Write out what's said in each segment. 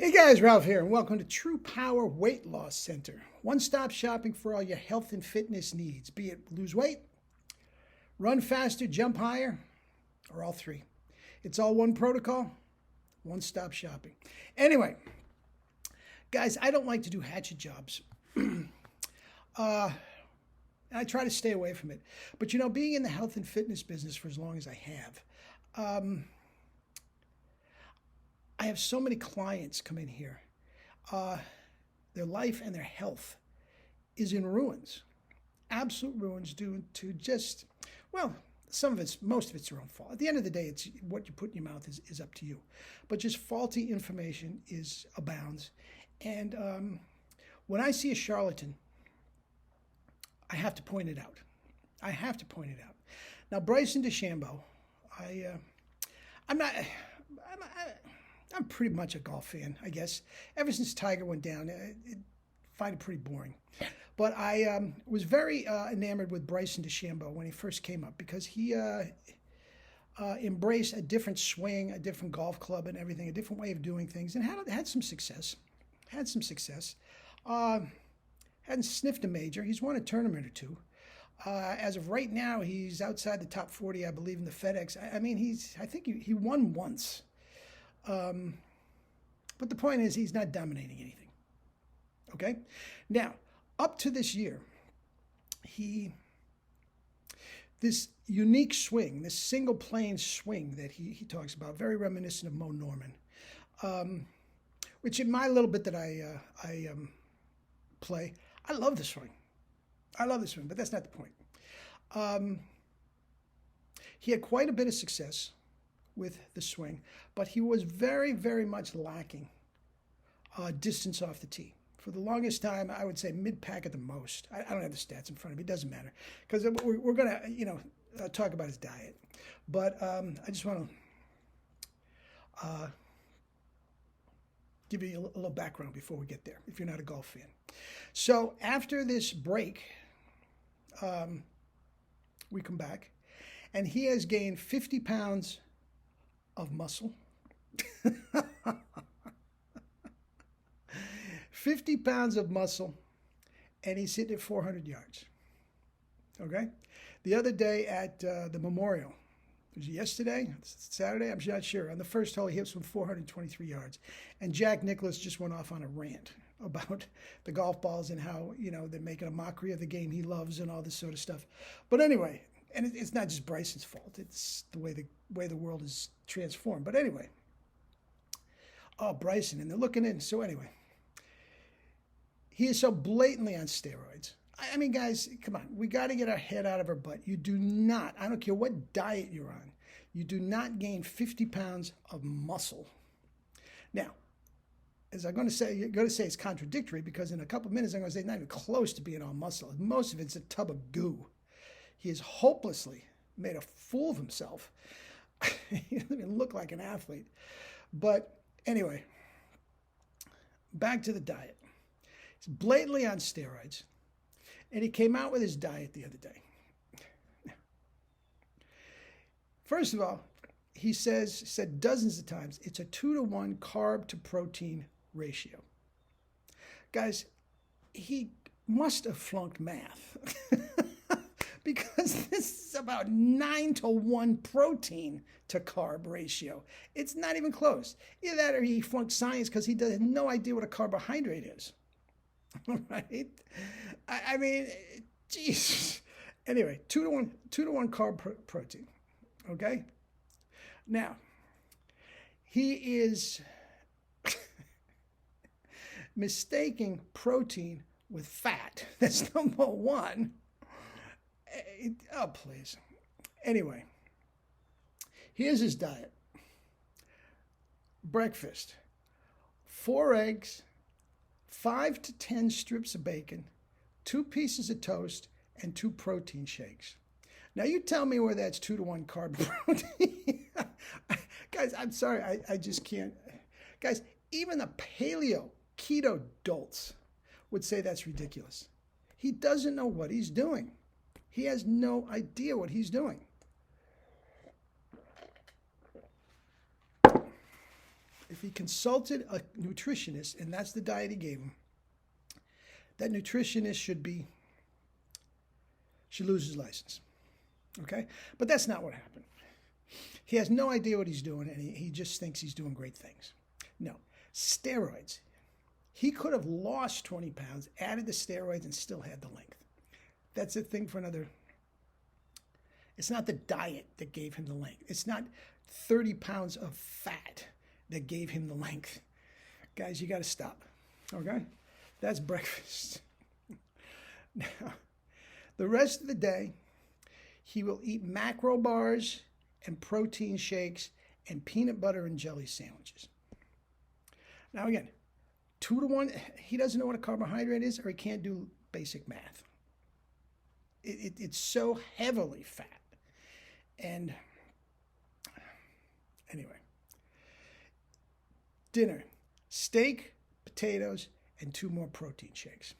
Hey guys, Ralph here, and welcome to True Power Weight Loss Center. One-stop shopping for all your health and fitness needs, be it lose weight, run faster, jump higher, or all three. It's all one protocol, one-stop shopping. Anyway, guys, I don't like to do hatchet jobs. And I try to stay away from it. But you know, being in the health and fitness business for as long as I have so many clients come in here. Their life and their health is in ruins, absolute ruins due to just, well, most of it's your own fault. At the end of the day, it's what you put in your mouth is up to you. But just faulty information abounds. And when I see a charlatan, I have to point it out. I have to point it out. Now, Bryson DeChambeau, I'm pretty much a golf fan, I guess. Ever since Tiger went down, I find it pretty boring. But I was very enamored with Bryson DeChambeau when he first came up because he embraced a different swing, a different golf club and everything, a different way of doing things, and had some success. Hadn't sniffed a major. He's won a tournament or two. As of right now, he's outside the top 40, I believe, in the FedEx. I think he won once. But the point is, he's not dominating anything. Okay? Now, up to this year, this unique swing, this single plane swing that he talks about, very reminiscent of Mo Norman, which in my little bit that I play, I love the swing. But that's not the point. He had quite a bit of success with the swing, but he was very, very much lacking distance off the tee. For the longest time, I would say mid-pack at the most. I don't have the stats in front of me. It doesn't matter because we're going to, talk about his diet. But I just want to give you a little background before we get there, if you're not a golf fan. So after this break, we come back, and he has gained 50 pounds of muscle. 50 pounds of muscle, and he's hitting at 400 yards. Okay? The other day at the Memorial, was it yesterday? Saturday? I'm not sure. On the first hole, he hit from 423 yards. And Jack Nicklaus just went off on a rant about the golf balls and how, they're making a mockery of the game he loves and all this sort of stuff. But anyway, and it's not just Bryson's fault. It's the way the world is transformed. But anyway, Bryson, and they're looking in. So anyway, he is so blatantly on steroids. I mean, guys, come on. We got to get our head out of our butt. You do not, I don't care what diet you're on, you do not gain 50 pounds of muscle. Now, as I'm going to say, you're going to say it's contradictory because in a couple of minutes I'm going to say not even close to being all muscle. Most of it's a tub of goo. He has hopelessly made a fool of himself. He doesn't even look like an athlete. But anyway, back to the diet. He's blatantly on steroids. And he came out with his diet the other day. First of all, he said dozens of times, it's a 2-to-1 carb to protein ratio. Guys, he must have flunked math. Because this is about 9-to-1 protein to carb ratio. It's not even close. Either that or he flunked science because he has no idea what a carbohydrate is. Right? I mean, geez. Anyway, 2-to-1 carb protein. Okay? Now, he is mistaking protein with fat. That's number one. Oh, please. Anyway, here's his diet. Breakfast, 4 eggs, 5 to 10 strips of bacon, 2 pieces of toast, and 2 protein shakes. Now, you tell me where that's 2-to-1 carb protein. Guys, I'm sorry. I just can't. Guys, even the paleo keto dolts would say that's ridiculous. He doesn't know what he's doing. He has no idea what he's doing. if he consulted a nutritionist and that's the diet he gave him, that nutritionist should lose his license. Okay? But that's not what happened. He has no idea what he's doing, and he just thinks he's doing great things. No. Steroids. He could have lost 20 pounds, added the steroids, and still had the length. That's a thing for another. It's not the diet that gave him the length. It's not 30 pounds of fat that gave him the length. Guys, you got to stop. Okay? That's breakfast. Now, the rest of the day, he will eat macro bars and protein shakes and peanut butter and jelly sandwiches. Now again, 2 to 1, he doesn't know what a carbohydrate is, or he can't do basic math. It's so heavily fat. And anyway, dinner, steak, potatoes, and 2 more protein shakes.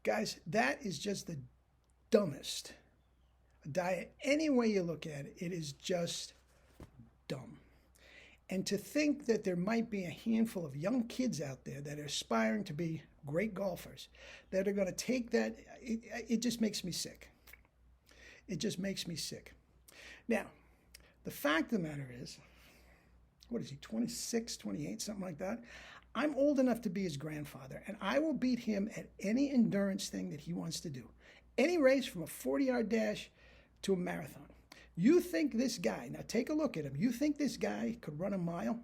Guys, that is just the dumbest diet. Any way you look at it, it is just dumb. And to think that there might be a handful of young kids out there that are aspiring to be great golfers that are going to take that, it just makes me sick. It just makes me sick. Now, the fact of the matter is, what is he, 26, 28, something like that? I'm old enough to be his grandfather, and I will beat him at any endurance thing that he wants to do. Any race from a 40-yard dash to a marathon. You think this guy, now take a look at him, you think this guy could run a mile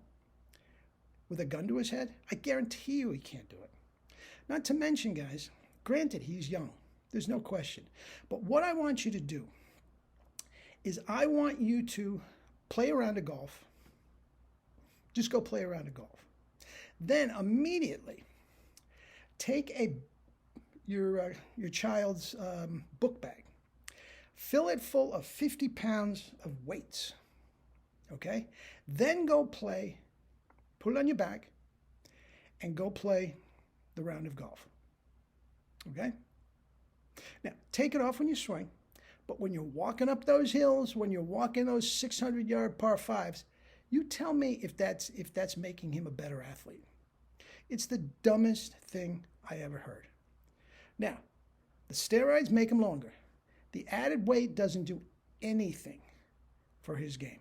with a gun to his head? I guarantee you he can't do it. Not to mention, guys, granted, he's young. There's no question. But what I want you to do is I want you to play around a golf. Just go play around a golf. Then immediately take your child's book bag. Fill it full of 50 pounds of weights, okay? Then go play, put it on your back, and go play the round of golf, okay? Now, take it off when you swing, but when you're walking up those hills, when you're walking those 600-yard par 5s, you tell me if that's making him a better athlete. It's the dumbest thing I ever heard. Now, the steroids make him longer. The added weight doesn't do anything for his game.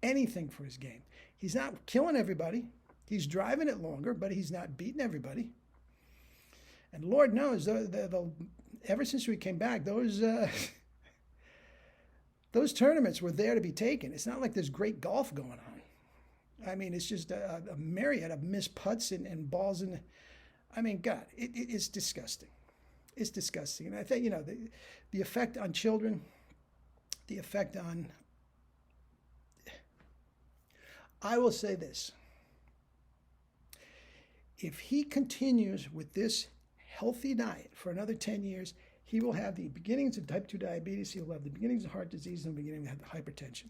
Anything for his game. He's not killing everybody. He's driving it longer, but he's not beating everybody. And Lord knows, ever since we came back, those tournaments were there to be taken. It's not like there's great golf going on. I mean, it's just a myriad of missed putts and balls. I mean, God, it's disgusting. It's disgusting. And I think, the effect on children, the effect on... I will say this. If he continues with this healthy diet for another 10 years, he will have the beginnings of type 2 diabetes, he will have the beginnings of heart disease, and the beginning of hypertension.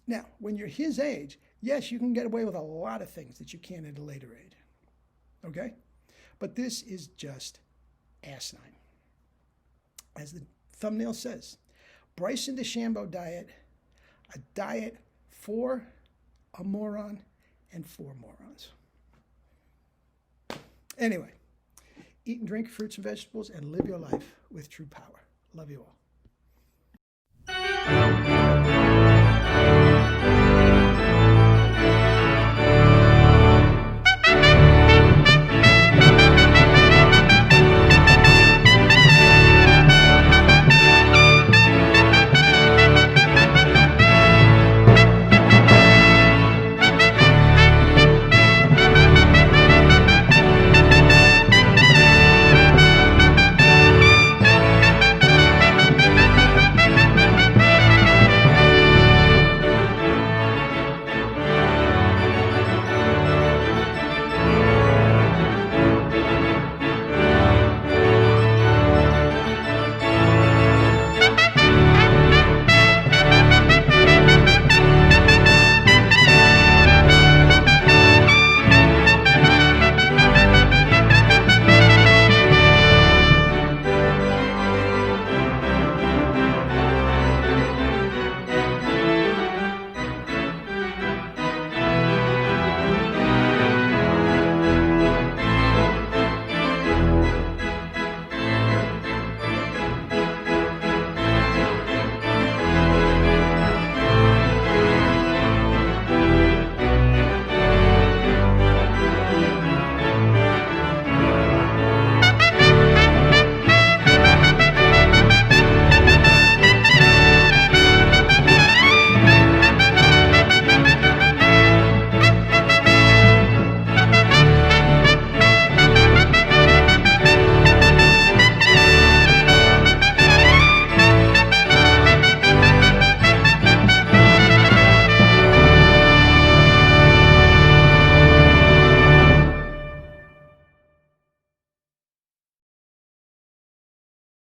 Now, when you're his age, yes, you can get away with a lot of things that you can't at a later age. Okay? But this is just asinine. As the thumbnail says, Bryson DeChambeau diet, a diet for a moron and for morons. Anyway, eat and drink fruits and vegetables and live your life with true power. Love you all.